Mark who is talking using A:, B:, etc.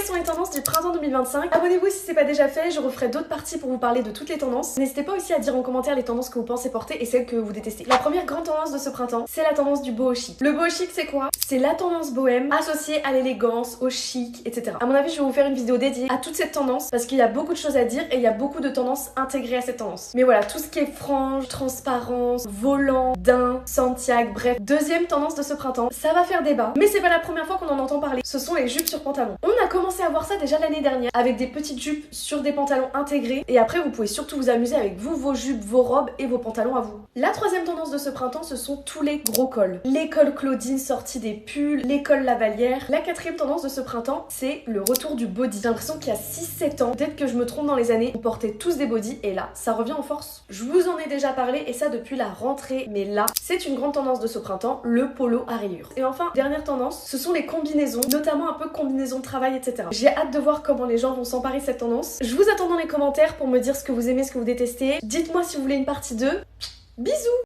A: quelles sont les tendances du printemps 2025? Abonnez-vous si c'est pas déjà fait, je referai d'autres parties pour vous parler de toutes les tendances. N'hésitez pas aussi à dire en commentaire les tendances que vous pensez porter et celles que vous détestez. La première grande tendance de ce printemps, c'est la tendance du boho chic. Le boho chic, c'est quoi? C'est la tendance bohème associée à l'élégance, au chic, etc. À mon avis, je vais vous faire une vidéo dédiée à toute cette tendance parce qu'il y a beaucoup de choses à dire et il y a beaucoup de tendances intégrées à cette tendance. Mais voilà, tout ce qui est frange, transparence, volant, daim, Santiago, bref. Deuxième tendance de ce printemps, ça va faire débat, mais c'est pas la première fois qu'on en entend parler. Ce sont les jupes sur pantalon. On a commencé à voir ça déjà l'année dernière avec des petites jupes sur des pantalons intégrés et après vous pouvez surtout vous amuser avec vous, vos jupes, vos robes et vos pantalons à vous. La troisième tendance de ce printemps, ce sont tous les gros cols. Les cols Claudine sortis des pulls, les cols Lavalière. La quatrième tendance de ce printemps, c'est le retour du body. J'ai l'impression qu'il y a 6-7 ans, peut-être que je me trompe dans les années, on portait tous des bodys et là, ça revient en force. Je vous en ai déjà parlé et ça depuis la rentrée, mais là, c'est une grande tendance de ce printemps, le polo à rayures. Et enfin, dernière tendance, ce sont les combinaisons, notamment un peu combinaisons de travail, etc. J'ai hâte de voir comment les gens vont s'emparer de cette tendance. Je vous attends dans les commentaires pour me dire ce que vous aimez, ce que vous détestez. Dites-moi si vous voulez une partie 2. Bisous!